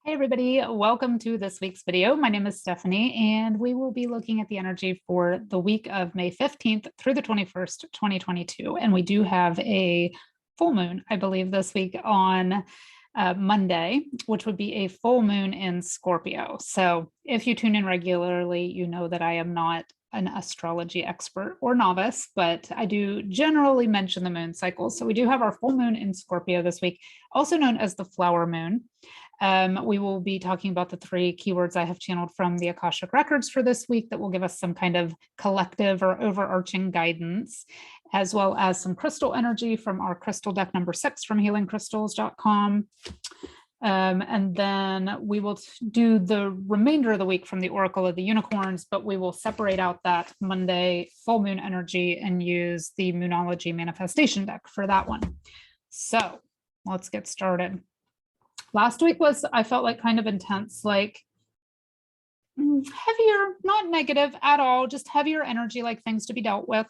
Hey everybody, welcome to this week's video. My name is Stephanie, and we will be looking at the energy for the week of May 15th through the 21st, 2022. And we do have a full moon, I believe, this week on Monday, which would be a full moon in Scorpio. So if you tune in regularly, you know that I am not an astrology expert or novice, but I do generally mention the moon cycles. So we do have our full moon in Scorpio this week, also known as the flower moon. We will be talking about the 3 keywords I have channeled from the Akashic records for this week that will give us some kind of collective or overarching guidance, as well as some crystal energy from our crystal deck number 6 from healingcrystals.com. And then we will do the remainder of the week from the Oracle of the Unicorns, but we will separate out that Monday full moon energy and use the Moonology Manifestation Deck for that one. So let's get started. Last week was, I felt like, kind of intense, like heavier, not negative at all, just heavier energy, like things to be dealt with,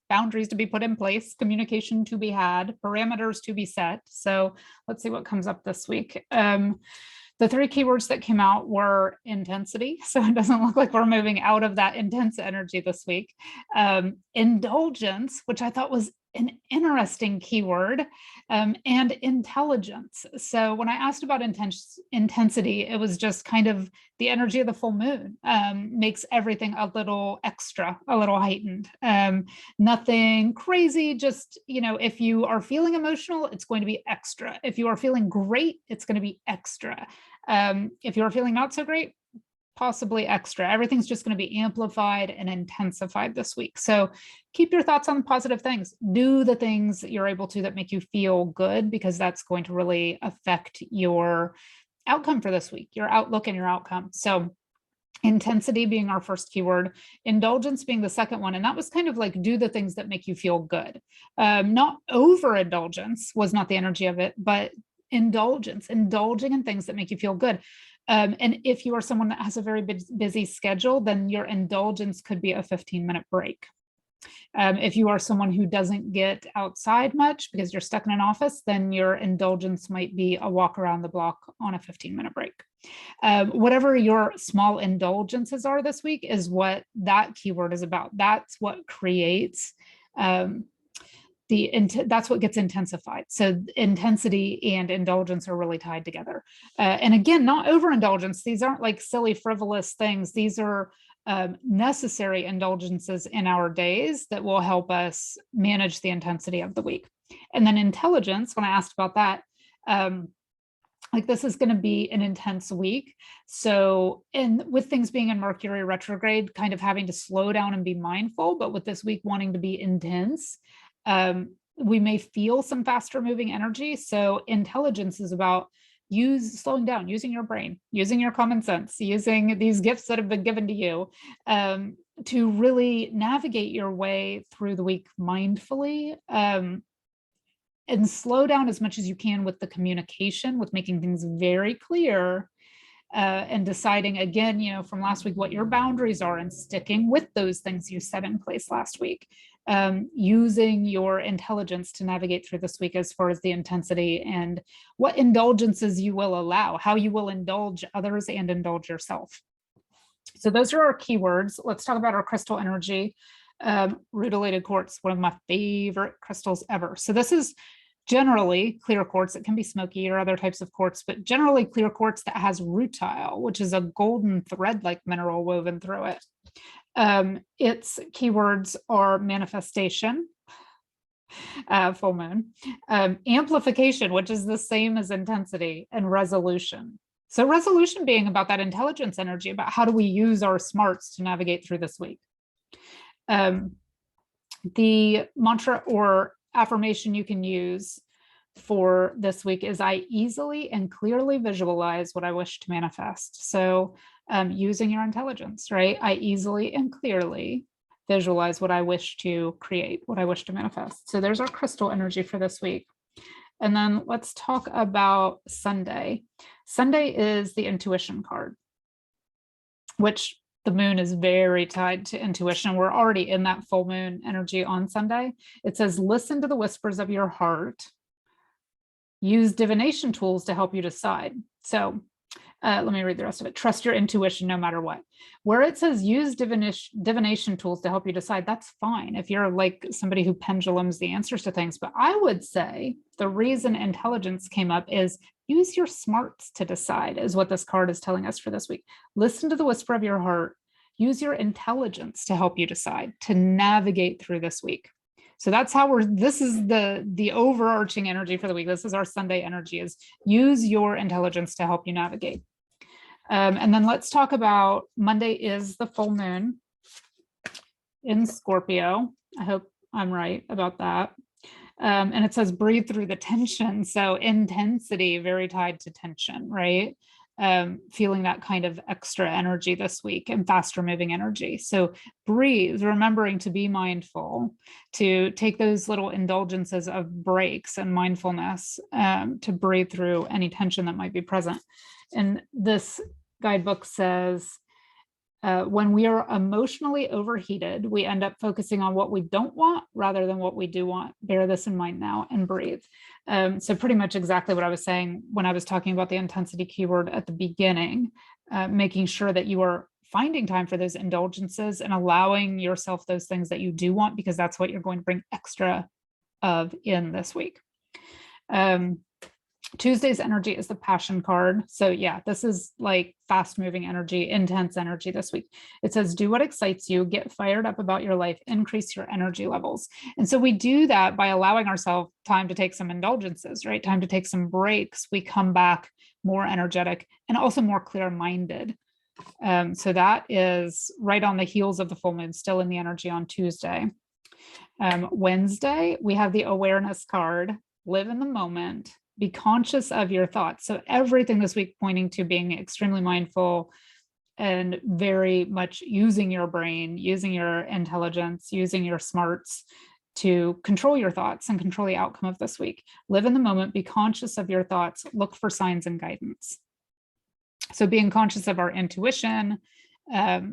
boundaries to be put in place, communication to be had, parameters to be set. So let's see what comes up this week. The 3 keywords that came out were intensity. So it doesn't look like we're moving out of that intense energy this week. Indulgence, which I thought was an interesting keyword, and intelligence. So when I asked about intensity, it was just kind of the energy of the full moon makes everything a little extra, a little heightened. Nothing crazy, just, you know, if you are feeling emotional, it's going to be extra. If you are feeling great, it's going to be extra. If you're feeling not so great, possibly extra. Everything's just going to be amplified and intensified this week. So keep your thoughts on positive things. Do the things that you're able to that make you feel good, because that's going to really affect your outcome for this week, your outlook and your outcome. So intensity being our first keyword, indulgence being the second one. And that was kind of like do the things that make you feel good. Not overindulgence was not the energy of it, but indulgence, indulging in things that make you feel good. And if you are someone that has a very busy schedule, then your indulgence could be a 15-minute break. If you are someone who doesn't get outside much because you're stuck in an office, then your indulgence might be a walk around the block on a 15-minute break. Whatever your small indulgences are this week is what that keyword is about. That's what creates that's what gets intensified. So intensity and indulgence are really tied together. And again, not overindulgence. These aren't like silly, frivolous things. These are necessary indulgences in our days that will help us manage the intensity of the week. And then intelligence, when I asked about that, like this is going to be an intense week. So, and with things being in Mercury retrograde, kind of having to slow down and be mindful, but with this week wanting to be intense, we may feel some faster moving energy. So intelligence is about slowing down, using your brain, using your common sense, using these gifts that have been given to you to really navigate your way through the week mindfully, and slow down as much as you can with the communication, with making things very clear, and deciding again, you know, from last week, what your boundaries are and sticking with those things you set in place last week. Using your intelligence to navigate through this week as far as the intensity and what indulgences you will allow, how you will indulge others and indulge yourself. So those are our keywords. Let's talk about our crystal energy. Rutilated quartz, one of my favorite crystals ever. So this is generally clear quartz. It can be smoky or other types of quartz, but generally clear quartz that has rutile, which is a golden thread-like mineral woven through it. Its keywords are manifestation, full moon, amplification, which is the same as intensity, and resolution. So resolution being about that intelligence energy, about how do we use our smarts to navigate through this week. The mantra or affirmation you can use for this week is I easily and clearly visualize what I wish to manifest. So using your intelligence, right? I easily and clearly visualize what I wish to create, what I wish to manifest. So there's our crystal energy for this week. And then let's talk about Sunday. Sunday is the intuition card, which the moon is very tied to intuition. We're already in that full moon energy on Sunday. It says, listen to the whispers of your heart. Use divination tools to help you decide. So Let me read the rest of it. Trust your intuition no matter what. Where it says use divination tools to help you decide, that's fine if you're like somebody who pendulums the answers to things. But I would say the reason intelligence came up is use your smarts to decide, is what this card is telling us for this week. Listen to the whisper of your heart. Use your intelligence to help you decide, to navigate through this week. So that's how this is the overarching energy for the week. This is our Sunday energy, is use your intelligence to help you navigate. And then let's talk about Monday is the full moon in Scorpio. I hope I'm right about that. And it says breathe through the tension. So intensity, very tied to tension, right? Feeling that kind of extra energy this week and faster moving energy. So breathe, remembering to be mindful, to take those little indulgences of breaks and mindfulness to breathe through any tension that might be present. And this guidebook says, when we are emotionally overheated, we end up focusing on what we don't want rather than what we do want. Bear this in mind now and breathe. So pretty much exactly what I was saying when I was talking about the intensity keyword at the beginning, making sure that you are finding time for those indulgences and allowing yourself those things that you do want, because that's what you're going to bring extra of in this week. Tuesday's energy is the passion card. So yeah, this is like fast moving energy, intense energy this week. It says, do what excites you, get fired up about your life, increase your energy levels. And so we do that by allowing ourselves time to take some indulgences, right? Time to take some breaks. We come back more energetic and also more clear-minded. So that is right on the heels of the full moon, still in the energy on Tuesday. Wednesday, we have the awareness card, live in the moment. Be conscious of your thoughts. So everything this week pointing to being extremely mindful and very much using your brain, using your intelligence, using your smarts to control your thoughts and control the outcome of this week. Live in the moment, be conscious of your thoughts, look for signs and guidance. So being conscious of our intuition, but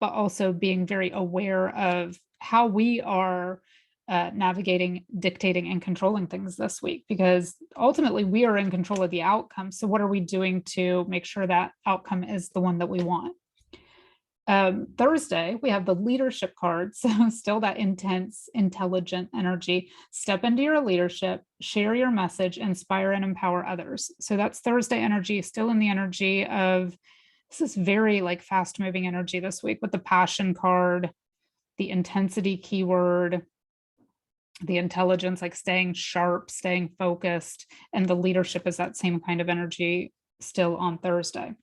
also being very aware of how we are navigating, dictating, and controlling things this week, because ultimately we are in control of the outcome. So what are we doing to make sure that outcome is the one that we want? Thursday, we have the leadership card. So still that intense, intelligent energy. Step into your leadership, share your message, inspire and empower others. So that's Thursday energy, still in the energy of, this is very like fast moving energy this week with the passion card, the intensity keyword, the intelligence, like staying sharp, staying focused, and the leadership is that same kind of energy still on Thursday.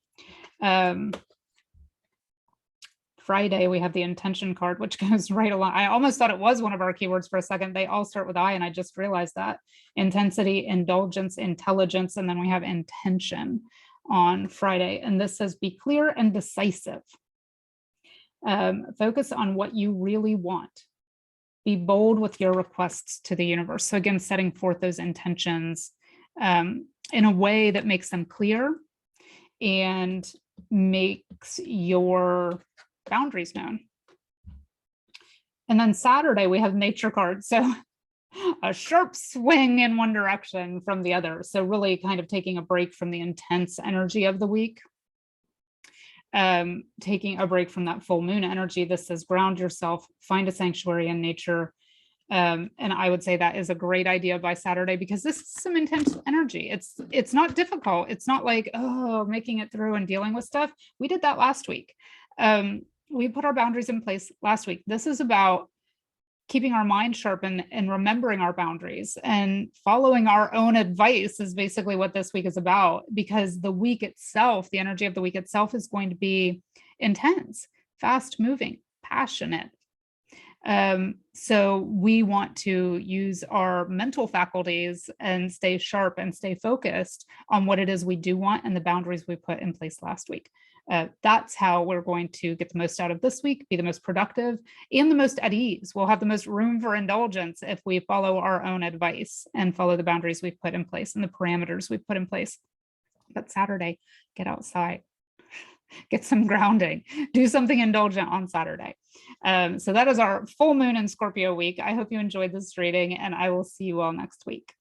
Friday, we have the intention card, which goes right along. I almost thought it was one of our keywords for a second. They all start with I, and I just realized that. Intensity, indulgence, intelligence, and then we have intention on Friday. And this says, be clear and decisive. Focus on what you really want. Be bold with your requests to the universe. So again, setting forth those intentions in a way that makes them clear and makes your boundaries known. And then Saturday, we have nature card. So a sharp swing in one direction from the other. So really kind of taking a break from the intense energy of the week. Taking a break from that full moon energy. This says ground yourself, find a sanctuary in nature. And I would say that is a great idea by Saturday, because this is some intense energy. It's not difficult. It's not like, oh, making it through and dealing with stuff. We did that last week. We put our boundaries in place last week. This is about keeping our mind sharp and remembering our boundaries and following our own advice is basically what this week is about, because the week itself, the energy of the week itself is going to be intense, fast moving, passionate. So we want to use our mental faculties and stay sharp and stay focused on what it is we do want and the boundaries we put in place last week. That's how we're going to get the most out of this week, be the most productive and the most at ease. We'll have the most room for indulgence if we follow our own advice and follow the boundaries we've put in place and the parameters we've put in place. But Saturday, get outside, get some grounding, do something indulgent on Saturday. So that is our full moon in Scorpio week. I hope you enjoyed this reading, and I will see you all next week.